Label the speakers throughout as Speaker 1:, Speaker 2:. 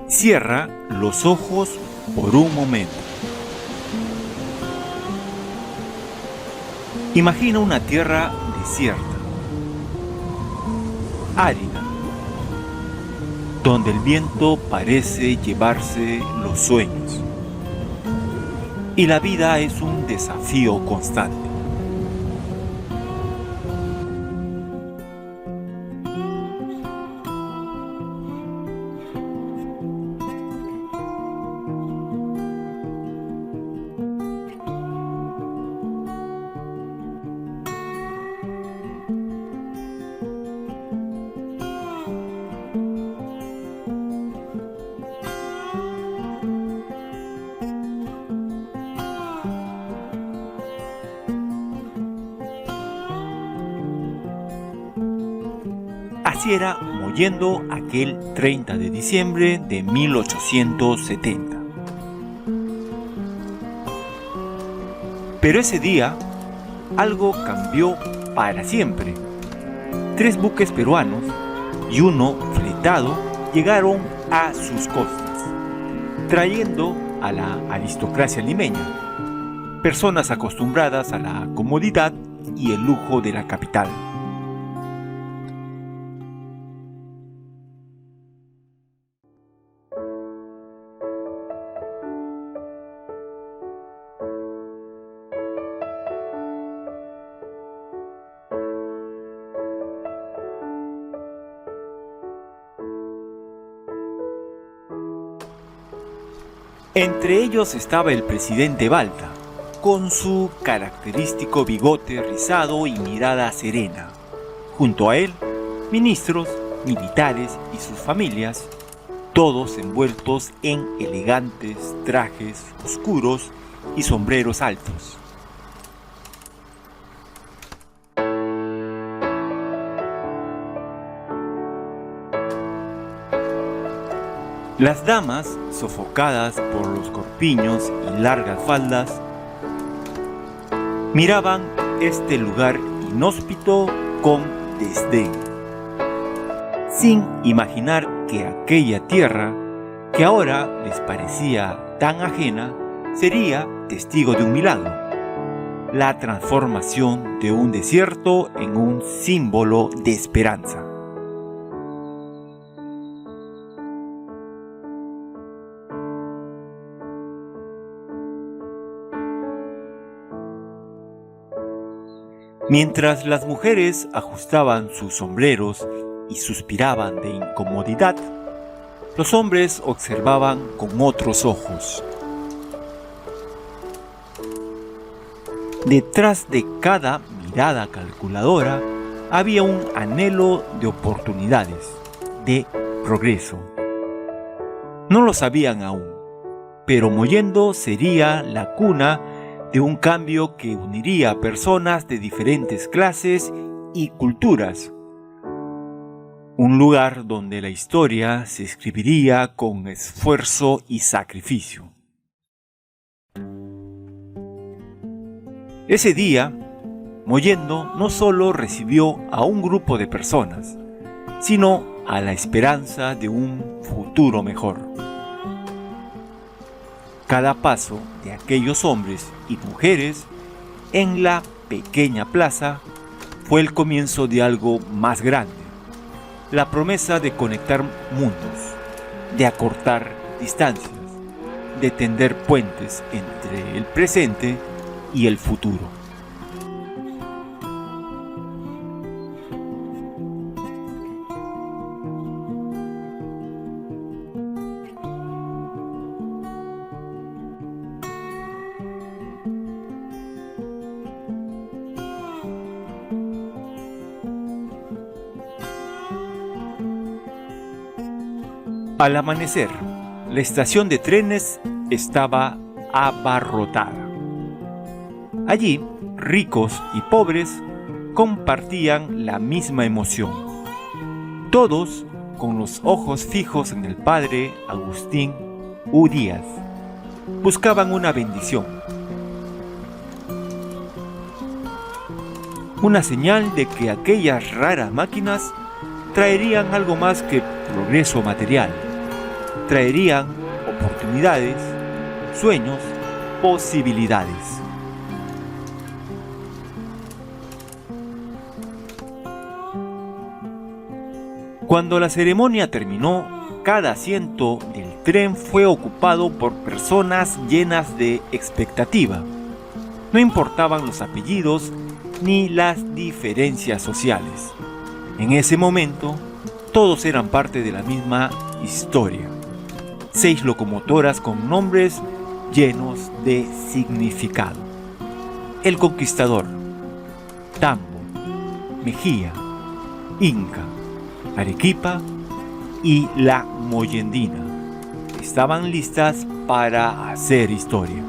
Speaker 1: Cierra los ojos por un momento. Imagina una tierra desierta, árida, donde el viento parece llevarse los sueños y la vida es un desafío constante. Así era Mollendo aquel 30 de diciembre de 1870. Pero ese día, algo cambió para siempre. 3 buques peruanos y uno fletado llegaron a sus costas, trayendo a la aristocracia limeña, personas acostumbradas a la comodidad y el lujo de la capital. Entre ellos estaba el presidente Balta, con su característico bigote rizado y mirada serena. Junto a él, ministros, militares y sus familias, todos envueltos en elegantes trajes oscuros y sombreros altos. Las damas, sofocadas por los corpiños y largas faldas, miraban este lugar inhóspito con desdén, sin imaginar que aquella tierra, que ahora les parecía tan ajena, sería testigo de un milagro, la transformación de un desierto en un símbolo de esperanza. Mientras las mujeres ajustaban sus sombreros y suspiraban de incomodidad, los hombres observaban con otros ojos. Detrás de cada mirada calculadora había un anhelo de oportunidades, de progreso. No lo sabían aún, pero Mollendo sería la cuna de un cambio que uniría a personas de diferentes clases y culturas. Un lugar donde la historia se escribiría con esfuerzo y sacrificio. Ese día, Mollendo no solo recibió a un grupo de personas, sino a la esperanza de un futuro mejor. Cada paso de aquellos hombres y mujeres en la pequeña plaza fue el comienzo de algo más grande, la promesa de conectar mundos, de acortar distancias, de tender puentes entre el presente y el futuro. Al amanecer, la estación de trenes estaba abarrotada. Allí, ricos y pobres compartían la misma emoción. Todos con los ojos fijos en el padre Agustín U. Díaz. Buscaban una bendición. Una señal de que aquellas raras máquinas traerían algo más que progreso material, traerían oportunidades, sueños, posibilidades. Cuando la ceremonia terminó, cada asiento del tren fue ocupado por personas llenas de expectativa. No importaban los apellidos ni las diferencias sociales. En ese momento, todos eran parte de la misma historia. 6 locomotoras con nombres llenos de significado. El Conquistador, Tambo, Mejía, Inca, Arequipa y la Mollendina estaban listas para hacer historia.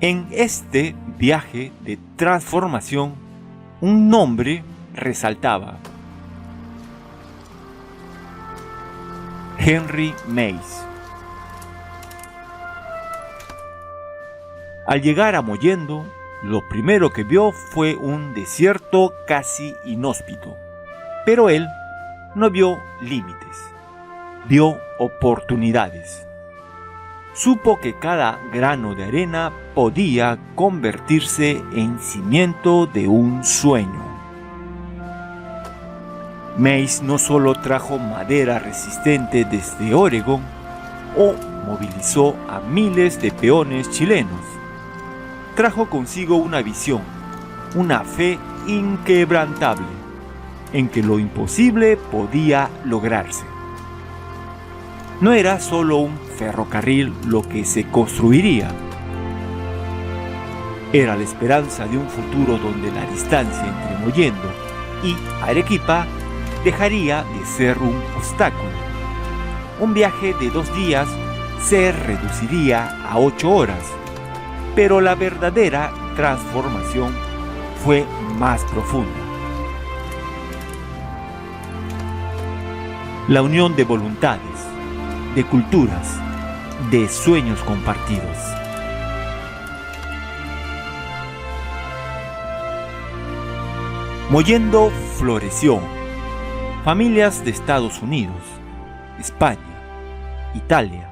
Speaker 1: En este viaje de transformación, un nombre resaltaba: Henry Mays. Al llegar a Mollendo, lo primero que vio fue un desierto casi inhóspito. Pero él no vio límites, vio oportunidades. Supo que cada grano de arena podía convertirse en cimiento de un sueño. Mays no solo trajo madera resistente desde Oregón o movilizó a miles de peones chilenos. Trajo consigo una visión, una fe inquebrantable en que lo imposible podía lograrse. No era solo un ferrocarril lo que se construiría. Era la esperanza de un futuro donde la distancia entre Mollendo y Arequipa dejaría de ser un obstáculo. Un viaje de 2 días se reduciría a 8 horas, pero la verdadera transformación fue más profunda. La unión de voluntades, de culturas, de sueños compartidos. Mollendo floreció. Familias de Estados Unidos, España, Italia,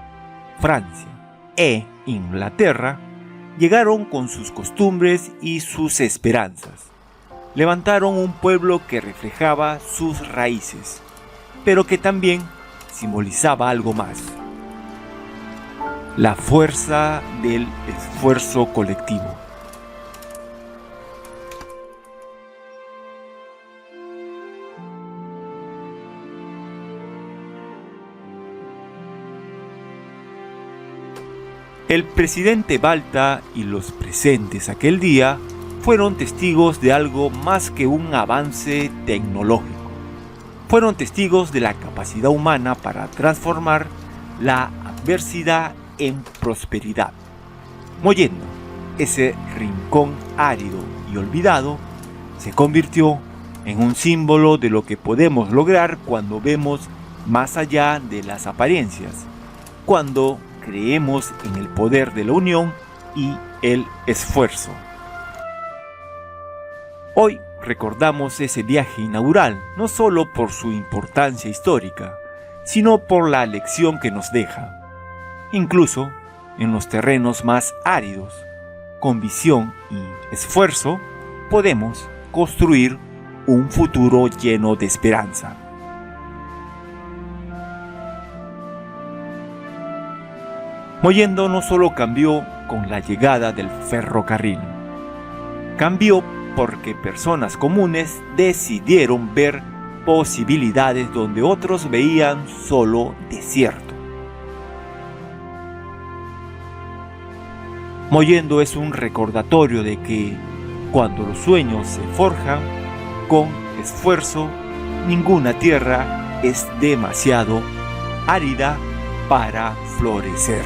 Speaker 1: Francia e Inglaterra llegaron con sus costumbres y sus esperanzas. Levantaron un pueblo que reflejaba sus raíces, pero que también simbolizaba algo más: la fuerza del esfuerzo colectivo. El presidente Balta y los presentes aquel día fueron testigos de algo más que un avance tecnológico. Fueron testigos de la capacidad humana para transformar la adversidad en prosperidad. Mollendo, ese rincón árido y olvidado, se convirtió en un símbolo de lo que podemos lograr cuando vemos más allá de las apariencias, cuando creemos en el poder de la unión y el esfuerzo. Hoy recordamos ese viaje inaugural, no solo por su importancia histórica, sino por la lección que nos deja. Incluso en los terrenos más áridos, con visión y esfuerzo, podemos construir un futuro lleno de esperanza. Mollendo no solo cambió con la llegada del ferrocarril, cambió porque personas comunes decidieron ver posibilidades donde otros veían solo desierto. Mollendo es un recordatorio de que cuando los sueños se forjan con esfuerzo, ninguna tierra es demasiado árida para florecer.